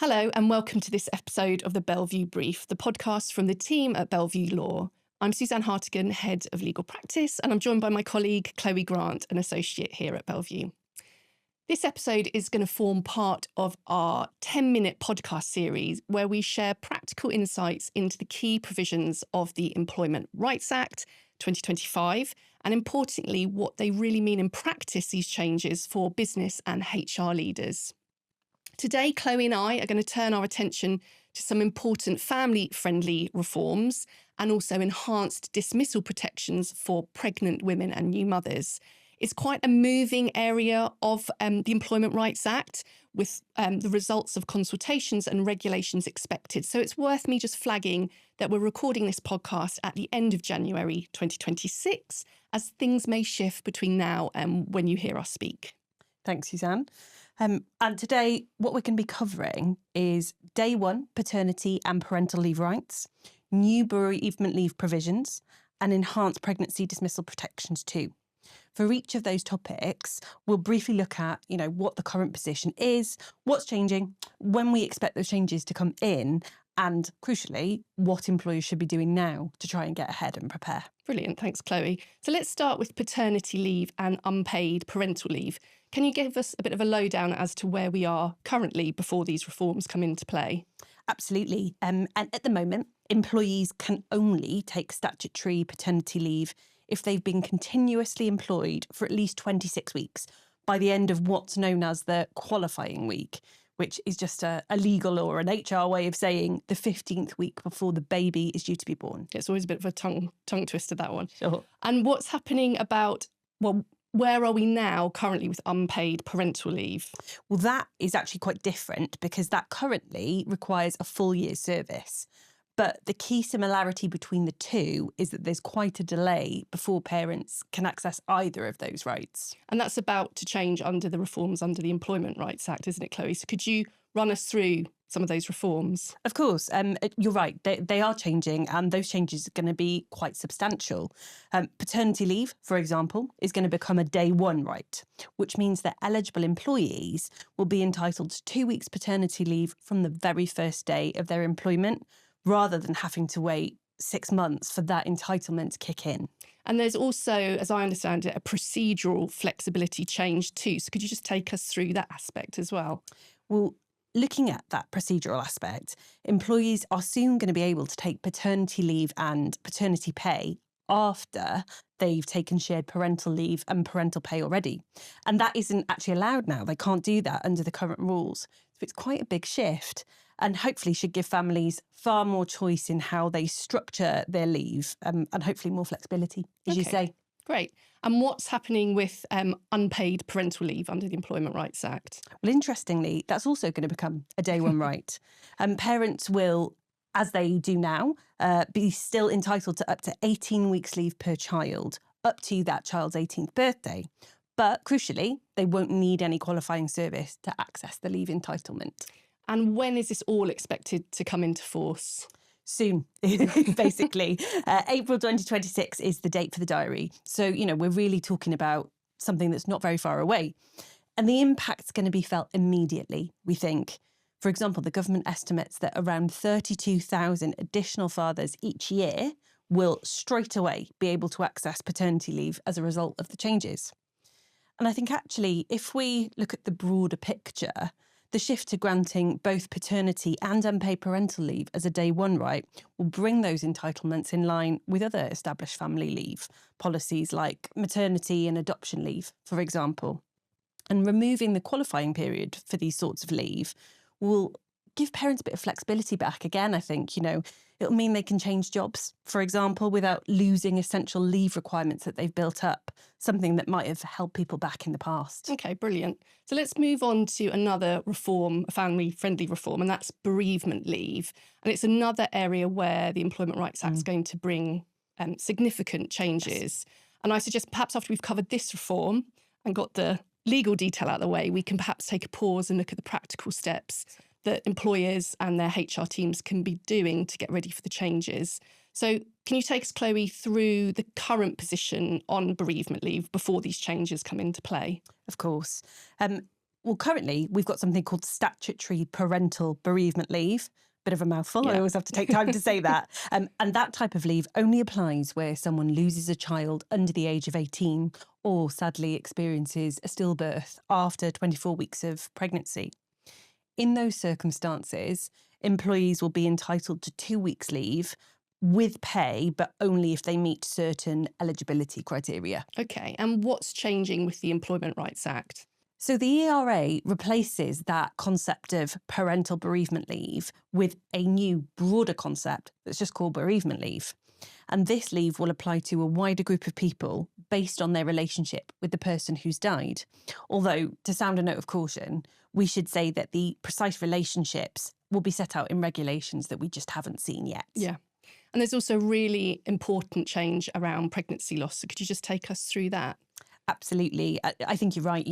Hello and welcome to this episode of the Bellevue Brief, the podcast from the team at Bellevue Law. I'm Susanne Hartigan, Head of Legal Practice, and I'm joined by my colleague Chloe Grant, an associate here at Bellevue. This episode is going to form part of our 10-minute podcast series where we share practical insights into the key provisions of the Employment Rights Act 2025, and importantly, what they really mean in practice, these changes for business and HR leaders. Today, Chloe and I are going to turn our attention to some important family-friendly reforms and also enhanced dismissal protections for pregnant women and new mothers. It's quite a moving area of the Employment Rights Act with the results of consultations and regulations expected. So it's worth me just flagging that we're recording this podcast at the end of January 2026, as things may shift between now and when you hear us speak. Thanks, Susanne. And today, what we're going to be covering is day one, paternity and parental leave rights, new bereavement leave provisions, and enhanced pregnancy dismissal protections too. For each of those topics, we'll briefly look at, what the current position is, what's changing, when we expect those changes to come in, and crucially, what employers should be doing now to try and get ahead and prepare. Brilliant. Thanks, Chloe. So let's start with paternity leave and unpaid parental leave. Can you give us a bit of a lowdown as to where we are currently before these reforms come into play? Absolutely. And at the moment, employees can only take statutory paternity leave if they've been continuously employed for at least 26 weeks by the end of what's known as the qualifying week, which is just a legal or an HR way of saying the 15th week before the baby is due to be born. It's always a bit of a tongue twister, that one. Sure. And what's happening where are we now currently with unpaid parental leave? Well, that is actually quite different because that currently requires a full year's service. But the key similarity between the two is that there's quite a delay before parents can access either of those rights. And that's about to change under the reforms under the Employment Rights Act, isn't it, Chloe? So could you run us through some of those reforms? Of course, you're right. They are changing, and those changes are going to be quite substantial. Paternity leave, for example, is going to become a day one right, which means that eligible employees will be entitled to 2 weeks paternity leave from the very first day of their employment, rather than having to wait 6 months for that entitlement to kick in. And there's also, as I understand it, a procedural flexibility change too. So could you just take us through that aspect as well? Well, looking at that procedural aspect, employees are soon going to be able to take paternity leave and paternity pay after they've taken shared parental leave and parental pay already. And that isn't actually allowed now. They can't do that under the current rules. So it's quite a big shift, and hopefully should give families far more choice in how they structure their leave, and hopefully more flexibility, as you say. Great. And what's happening with unpaid parental leave under the Employment Rights Act? Well, interestingly, that's also going to become a day one right. Parents will, as they do now, be still entitled to up to 18 weeks leave per child, up to that child's 18th birthday. But crucially, they won't need any qualifying service to access the leave entitlement. And when is this all expected to come into force? Soon, basically. April 2026 is the date for the diary. So, we're really talking about something that's not very far away. And the impact's going to be felt immediately, we think. For example, the government estimates that around 32,000 additional fathers each year will straight away be able to access paternity leave as a result of the changes. And I think actually, if we look at the broader picture, the shift to granting both paternity and unpaid parental leave as a day one right will bring those entitlements in line with other established family leave policies like maternity and adoption leave, for example. And removing the qualifying period for these sorts of leave will give parents a bit of flexibility back. Again, I think, it'll mean they can change jobs, for example, without losing essential leave requirements that they've built up, something that might have held people back in the past. Okay, brilliant. So let's move on to another reform, a family-friendly reform, and that's bereavement leave. And it's another area where the Employment Rights Act is going to bring significant changes. Yes. And I suggest perhaps after we've covered this reform and got the legal detail out of the way, we can perhaps take a pause and look at the practical steps that employers and their HR teams can be doing to get ready for the changes. So can you take us, Chloe, through the current position on bereavement leave before these changes come into play? Of course. Well, currently, we've got something called statutory parental bereavement leave. Bit of a mouthful. I Yeah. always have to take time to say that. And that type of leave only applies where someone loses a child under the age of 18 or sadly experiences a stillbirth after 24 weeks of pregnancy. In those circumstances, employees will be entitled to 2 weeks leave with pay, but only if they meet certain eligibility criteria. Okay. And what's changing with the Employment Rights Act? So the ERA replaces that concept of parental bereavement leave with a new, broader concept that's just called bereavement leave. And this leave will apply to a wider group of people based on their relationship with the person who's died. Although, to sound a note of caution, we should say that the precise relationships will be set out in regulations that we just haven't seen yet. Yeah. And there's also a really important change around pregnancy loss. So could you just take us through that? Absolutely. I think you're right.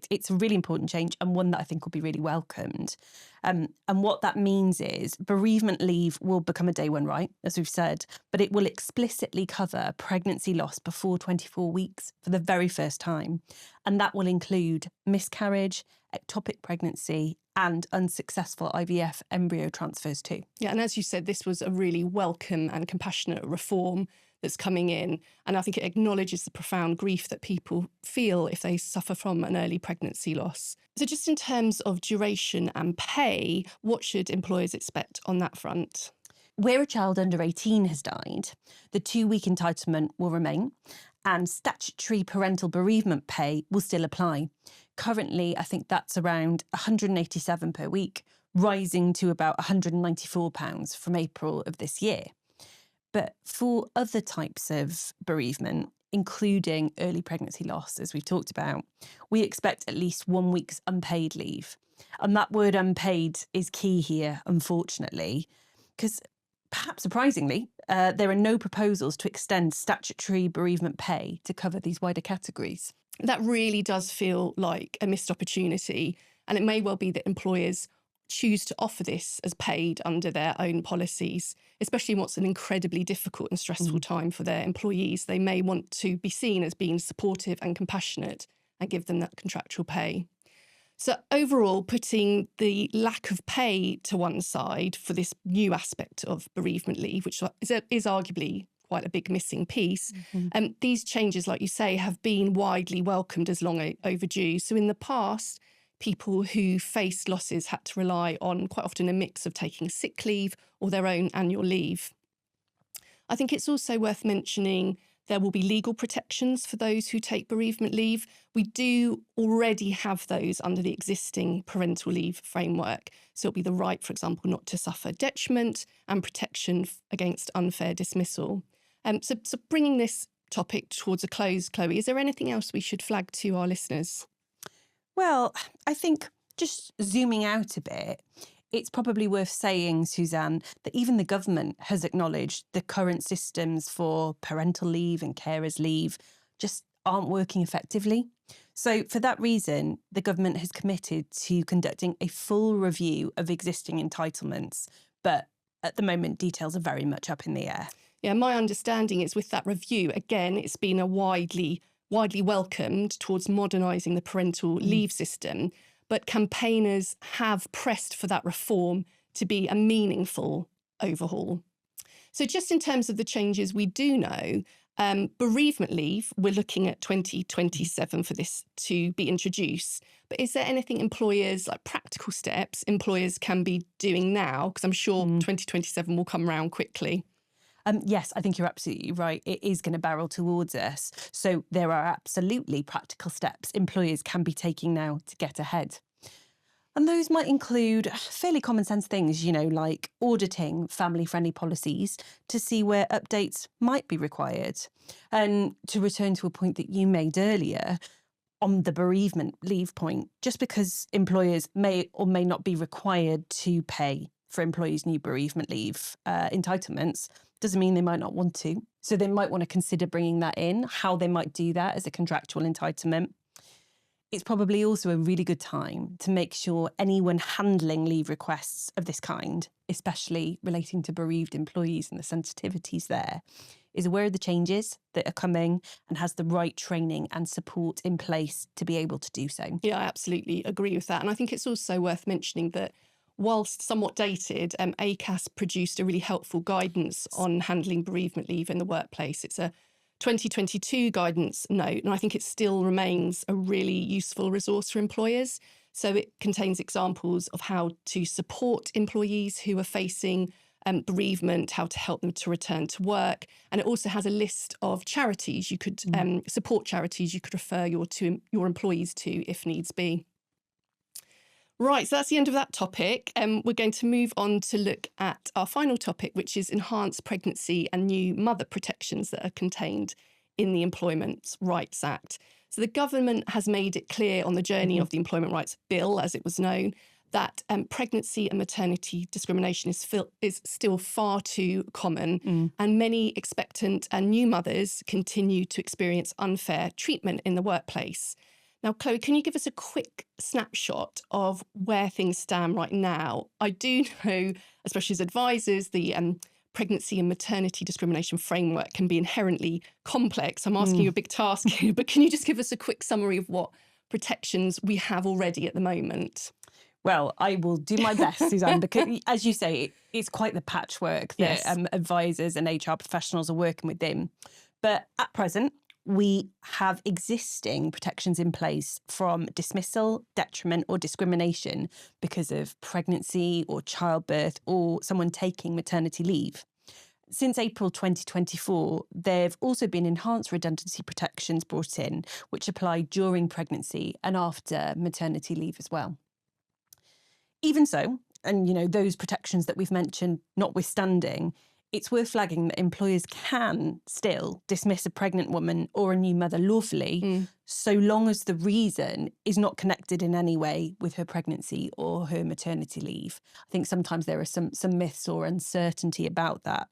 It's a really important change and one that I think will be really welcomed. And what that means is bereavement leave will become a day one right, as we've said, but it will explicitly cover pregnancy loss before 24 weeks for the very first time. And that will include miscarriage, ectopic pregnancy, and unsuccessful IVF embryo transfers too. Yeah, and as you said, this was a really welcome and compassionate reform that's coming in. And I think it acknowledges the profound grief that people feel if they suffer from an early pregnancy loss. So just in terms of duration and pay, what should employers expect on that front? Where a child under 18 has died, the 2-week entitlement will remain and statutory parental bereavement pay will still apply. Currently, I think that's around £187 per week, rising to about £194 from April of this year. But for other types of bereavement, including early pregnancy loss, as we've talked about, we expect at least 1 week's unpaid leave. And that word unpaid is key here, unfortunately, because perhaps surprisingly, there are no proposals to extend statutory bereavement pay to cover these wider categories. That really does feel like a missed opportunity. And it may well be that employers choose to offer this as paid under their own policies, especially in what's an incredibly difficult and stressful time for their employees. They may want to be seen as being supportive and compassionate and give them that contractual pay. So overall, putting the lack of pay to one side for this new aspect of bereavement leave, which is arguably quite a big missing piece, these changes, like you say, have been widely welcomed as long overdue. So in the past, people who faced losses had to rely on quite often a mix of taking sick leave or their own annual leave. I think it's also worth mentioning there will be legal protections for those who take bereavement leave. We do already have those under the existing parental leave framework. So it'll be the right, for example, not to suffer detriment and protection against unfair dismissal. So bringing this topic towards a close, Chloe, is there anything else we should flag to our listeners? Well, I think just zooming out a bit, it's probably worth saying, Susanne, that even the government has acknowledged the current systems for parental leave and carers leave just aren't working effectively. So for that reason, the government has committed to conducting a full review of existing entitlements. But at the moment, details are very much up in the air. Yeah, my understanding is with that review, again, it's been a widely welcomed towards modernising the parental leave system, but campaigners have pressed for that reform to be a meaningful overhaul. So just in terms of the changes we do know, bereavement leave, we're looking at 2027 for this to be introduced. But is there anything employers, like practical steps, employers can be doing now? Because I'm sure 2027 will come around quickly. Yes, I think you're absolutely right. It is going to barrel towards us. So there are absolutely practical steps employers can be taking now to get ahead. And those might include fairly common sense things, like auditing family-friendly policies to see where updates might be required. And to return to a point that you made earlier on the bereavement leave point, just because employers may or may not be required to pay for employees' new bereavement leave entitlements doesn't mean they might not want to. So they might want to consider bringing that in, how they might do that as a contractual entitlement. It's probably also a really good time to make sure anyone handling leave requests of this kind, especially relating to bereaved employees and the sensitivities there, is aware of the changes that are coming and has the right training and support in place to be able to do so. Yeah, I absolutely agree with that. And I think it's also worth mentioning that whilst somewhat dated, ACAS produced a really helpful guidance on handling bereavement leave in the workplace. It's a 2022 guidance note, and I think it still remains a really useful resource for employers. So it contains examples of how to support employees who are facing bereavement, how to help them to return to work. And it also has a list of charities you could support charities you could refer your employees to if needs be. Right, so that's the end of that topic. We're going to move on to look at our final topic, which is enhanced pregnancy and new mother protections that are contained in the Employment Rights Act. So the government has made it clear on the journey of the Employment Rights Bill, as it was known, that pregnancy and maternity discrimination is still far too common, and many expectant and new mothers continue to experience unfair treatment in the workplace. Now, Chloe, can you give us a quick snapshot of where things stand right now? I do know, especially as advisors, the pregnancy and maternity discrimination framework can be inherently complex. I'm asking you a big task here, but can you just give us a quick summary of what protections we have already at the moment? Well, I will do my best, Susanne, because as you say, it's quite the patchwork that advisors and HR professionals are working within. But at present, we have existing protections in place from dismissal, detriment or discrimination because of pregnancy or childbirth or someone taking maternity leave. Since April 2024, there have also been enhanced redundancy protections brought in, which apply during pregnancy and after maternity leave as well. Even so, and those protections that we've mentioned notwithstanding, it's worth flagging that employers can still dismiss a pregnant woman or a new mother lawfully, so long as the reason is not connected in any way with her pregnancy or her maternity leave. I think sometimes there are some myths or uncertainty about that.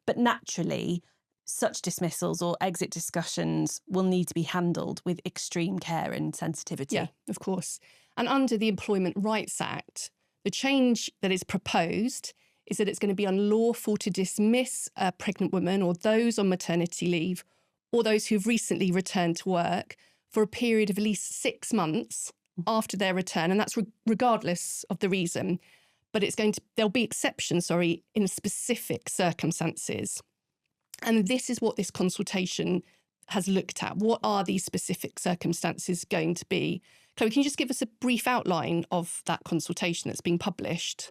But naturally, such dismissals or exit discussions will need to be handled with extreme care and sensitivity. Yeah, of course. And under the Employment Rights Act, the change that is proposed is that it's going to be unlawful to dismiss a pregnant woman or those on maternity leave or those who've recently returned to work for a period of at least 6 months after their return. And that's regardless of the reason. But there'll be exceptions, in specific circumstances. And this is what this consultation has looked at. What are these specific circumstances going to be? Chloe, can you just give us a brief outline of that consultation that's being published?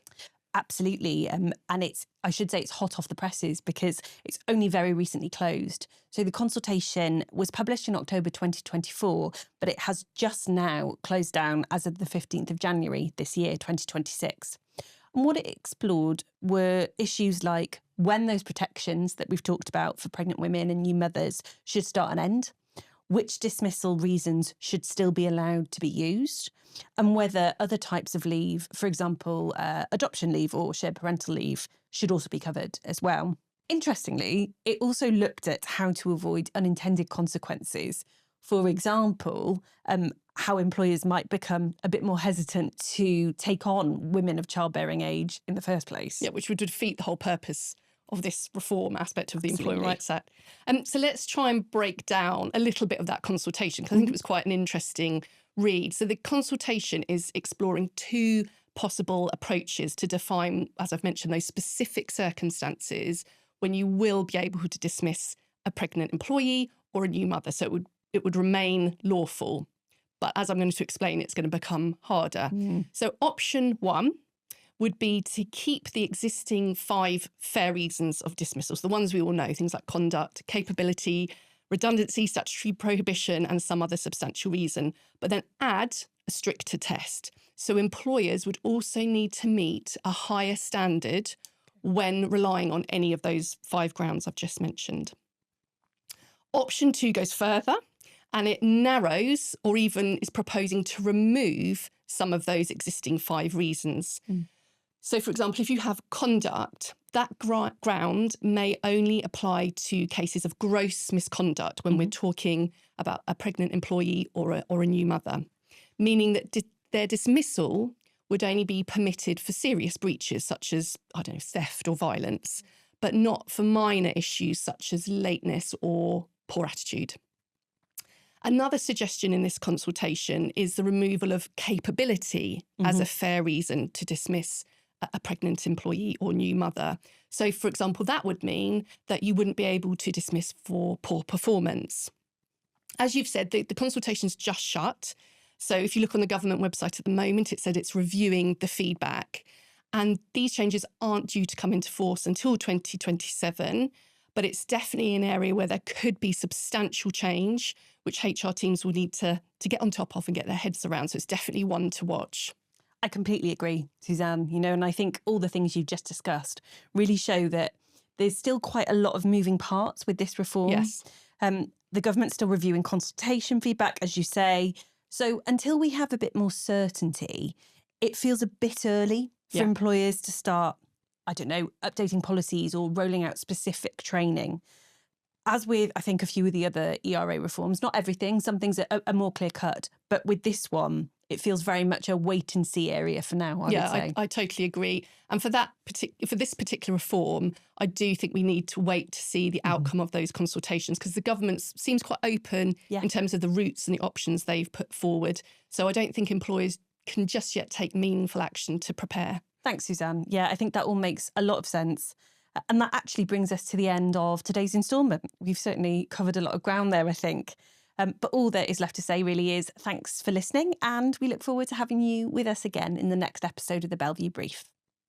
Absolutely. And I should say it's hot off the presses because it's only very recently closed. So the consultation was published in October 2024, but it has just now closed down as of the 15th of January this year, 2026. And what it explored were issues like when those protections that we've talked about for pregnant women and new mothers should start and end, which dismissal reasons should still be allowed to be used, and whether other types of leave, for example, adoption leave or shared parental leave, should also be covered as well. Interestingly, it also looked at how to avoid unintended consequences. For example, how employers might become a bit more hesitant to take on women of childbearing age in the first place. Yeah, which would defeat the whole purpose of this reform aspect of the Employment Rights Act. So let's try and break down a little bit of that consultation, because I think it was quite an interesting read. So the consultation is exploring 2 possible approaches to define, as I've mentioned, those specific circumstances when you will be able to dismiss a pregnant employee or a new mother. So it would remain lawful. But as I'm going to explain, it's going to become harder. So option 1 would be to keep the existing 5 fair reasons of dismissals, the ones we all know, things like conduct, capability, redundancy, statutory prohibition, and some other substantial reason, but then add a stricter test. So employers would also need to meet a higher standard when relying on any of those 5 grounds I've just mentioned. Option 2 goes further, and it narrows or even is proposing to remove some of those existing 5 reasons. So, for example, if you have conduct, that ground may only apply to cases of gross misconduct when we're talking about a pregnant employee or a new mother. meaning that their dismissal would only be permitted for serious breaches such as, I don't know, theft or violence, but not for minor issues such as lateness or poor attitude. Another suggestion in this consultation is the removal of capability as a fair reason to dismiss a pregnant employee or new mother. So, for example, that would mean that you wouldn't be able to dismiss for poor performance. As you've said, the consultation's just shut. So if you look on the government website at the moment, it said it's reviewing the feedback. And these changes aren't due to come into force until 2027. But it's definitely an area where there could be substantial change, which HR teams will need to get on top of and get their heads around. So it's definitely one to watch. I completely agree, Susanne, and I think all the things you've just discussed really show that there's still quite a lot of moving parts with this reform. Yes. The government's still reviewing consultation feedback, as you say. So until we have a bit more certainty, it feels a bit early for employers to start, I don't know, updating policies or rolling out specific training. As with, I think, a few of the other ERA reforms, not everything, some things are more clear cut. But with this one, it feels very much a wait and see area for now, I would say. I totally agree. And for this particular reform, I do think we need to wait to see the outcome of those consultations, because the government seems quite open in terms of the routes and the options they've put forward. So I don't think employers can just yet take meaningful action to prepare. Thanks, Susanne. Yeah, I think that all makes a lot of sense. And that actually brings us to the end of today's instalment. We've certainly covered a lot of ground there, I think. But all that is left to say really is thanks for listening, and we look forward to having you with us again in the next episode of the Bellevue Brief.